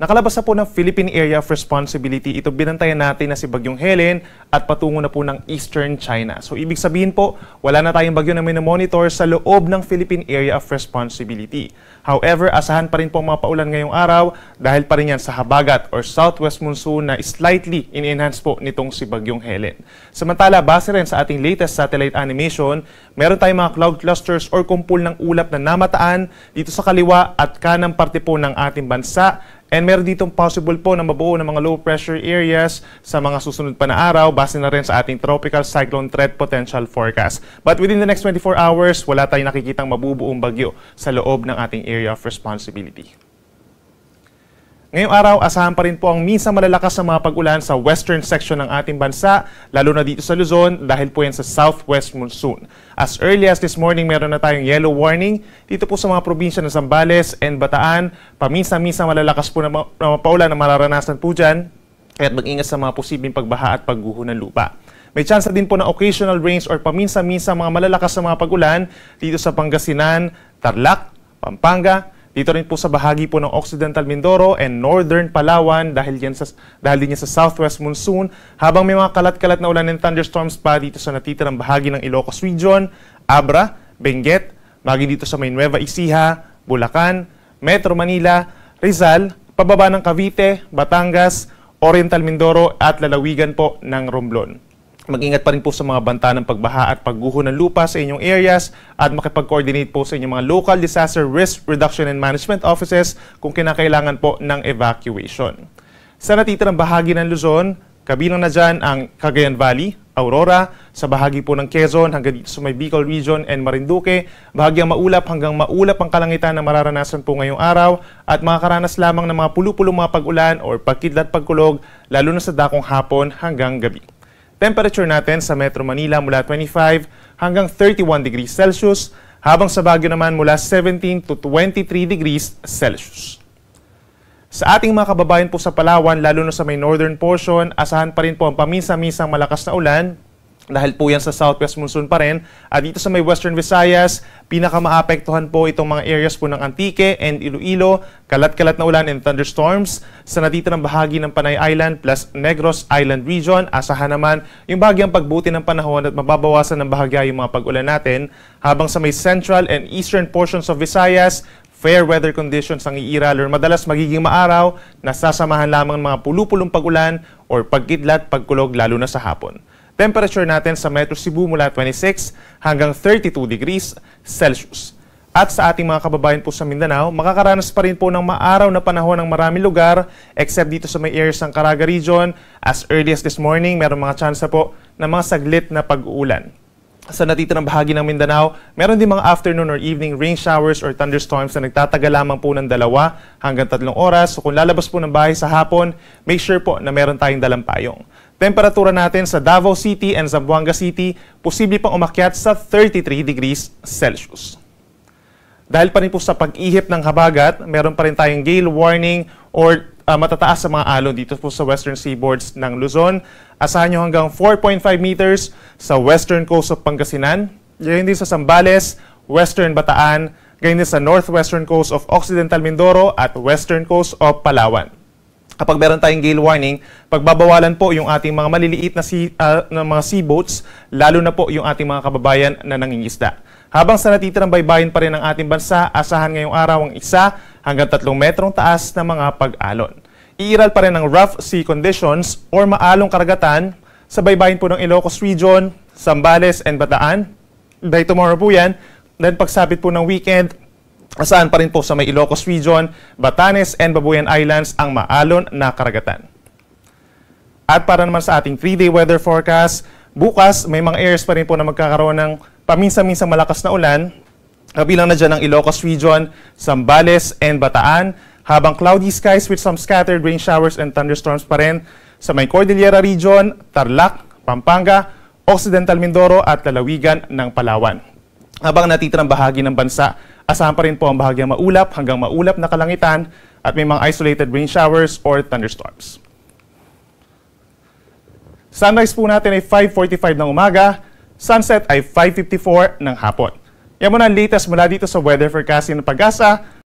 Nakalabas na po ng Philippine Area of Responsibility. Ito binantayan natin na si Bagyong Helen at patungo na po ng Eastern China. So ibig sabihin po, wala na tayong bagyo na minomonitor sa loob ng Philippine Area of Responsibility. However, asahan pa rin po mga paulan ngayong araw dahil pa rin yan sa habagat or southwest monsoon na slightly in-enhance po nitong si Bagyong Helen. Samantala, base rin sa ating latest satellite animation, meron tayong mga cloud clusters or kumpul ng ulap na namataan dito sa kaliwa at kanang parte po ng ating bansa. And meron ditong possible po na mabuo ng mga low pressure areas sa mga susunod pa na araw base na rin sa ating tropical cyclone threat potential forecast. But within the next 24 hours, wala tayong nakikitang mabubuong bagyo sa loob ng ating area of responsibility. Ngayong araw, asahan pa rin po ang minsan malalakas na mga pag-ulan sa western section ng ating bansa, lalo na dito sa Luzon dahil po yan sa southwest monsoon. As early as this morning, meron na tayong yellow warning dito po sa mga probinsya ng Zambales and Bataan. Paminsan-minsan malalakas po na paulan na mararanasan po dyan, kaya't mag-ingat sa mga posibleng pagbaha at pagguho ng lupa. May chance din po ng occasional rains or paminsan-minsan mga malalakas na mga pag-ulan dito sa Pangasinan, Tarlac, Pampanga. Dito rin po sa bahagi po ng Occidental Mindoro and Northern Palawan dahil din yan sa southwest monsoon, habang may mga kalat-kalat na ulan and thunderstorms pa dito sa natitirang bahagi ng Ilocos Region, Abra, Benguet, maging dito sa may Nueva Ecija, Bulacan, Metro Manila, Rizal, pababa ng Cavite, Batangas, Oriental Mindoro at lalawigan po ng Romblon. Mag-ingat pa rin po sa mga banta ng pagbaha at pagguho ng lupa sa inyong areas at makipag-coordinate po sa inyong mga local disaster risk reduction and management offices kung kinakailangan po ng evacuation. Sa natitirang bahagi ng Luzon, kabilang na dyan ang Cagayan Valley, Aurora, sa bahagi po ng Quezon hanggang dito sa may Bicol Region and Marinduque, bahagyang maulap hanggang maulap ang kalangitan na mararanasan po ngayong araw at makakaranas lamang ng mga pulu-pulong mga pag-ulan or pagkidlat pagkulog lalo na sa dakong hapon hanggang gabi. Temperature natin sa Metro Manila mula 25 hanggang 31 degrees Celsius, habang sa Baguio naman mula 17 to 23 degrees Celsius. Sa ating mga kababayan po sa Palawan, lalo na sa may northern portion, asahan pa rin po ang paminsan-minsang malakas na ulan dahil po yan sa southwest monsoon pa rin. At dito sa may western Visayas, pinakamaapektuhan po itong mga areas po ng Antique and Iloilo, kalat-kalat na ulan and thunderstorms. Sa natitirang bahagi ng Panay Island plus Negros Island region, asahan naman yung bahagyang pagbuti ng panahon at mababawasan ng bahagya yung mga pag-ulan natin. Habang sa may central and eastern portions of Visayas, fair weather conditions ang iiral or madalas magiging maaraw na sasamahan lamang ng mga pulu-pulong pag-ulan or pagkidlat, pagkulog lalo na sa hapon. Temperature natin sa Metro Cebu mula 26 hanggang 32 degrees Celsius. At sa ating mga kababayan po sa Mindanao, makakaranas pa rin po ng maaraw na panahon ng maraming lugar except dito sa may areas ng Caraga Region. As early as this morning, meron mga tsansa po ng mga saglit na pag-uulan. Sa natitirang bahagi ng Mindanao, meron din mga afternoon or evening rain showers or thunderstorms na nagtatagal lamang po ng 2 hanggang 3 oras. So kung lalabas po ng bahay sa hapon, make sure po na meron tayong dalang payong. Temperatura natin sa Davao City and Zamboanga City, posible pang umakyat sa 33 degrees Celsius. Dahil pa rin po sa pag-ihip ng habagat, meron pa rin tayong gale warning or matataas sa mga alon dito po sa western seaboards ng Luzon. Asahan nyo hanggang 4.5 meters sa western coast of Pangasinan, gayon din sa Zambales, western Bataan, gayon din sa northwestern coast of Occidental Mindoro at western coast of Palawan. Kapag meron tayong gale warning, pagbabawalan po yung ating mga maliliit na mga seaboats, lalo na po yung ating mga kababayan na nangingisda. Habang sa natitirang baybayin pa rin ng ating bansa, asahan ngayong araw ang 1 hanggang 3 metrong taas na mga pag-alon. Iiral pa rin ang rough sea conditions or maalong karagatan sa baybayin po ng Ilocos Region, Zambales and Bataan. Dahil tomorrow po yan, dahil pagsapit po ng weekend, asahan pa rin po sa may Ilocos Region, Batanes and Babuyan Islands ang maalon na karagatan. At para naman sa ating 3-day weather forecast, bukas may mga areas pa rin po na magkakaroon ng paminsan-minsang malakas na ulan, kabilang na dyan ang Ilocos Region, Zambales and Bataan, habang cloudy skies with some scattered rain showers and thunderstorms pa rin sa may Cordillera Region, Tarlac, Pampanga, Occidental Mindoro at lalawigan ng Palawan. Habang natitirang bahagi ng bansa, asahan pa rin po ang bahagyang maulap hanggang maulap na kalangitan at may mga isolated rain showers or thunderstorms. Sunrise po natin ay 5:45 ng umaga. Sunset ay 5:54 ng hapon. Yan muna ang latest mula dito sa weather forecasting ng Pag-asa.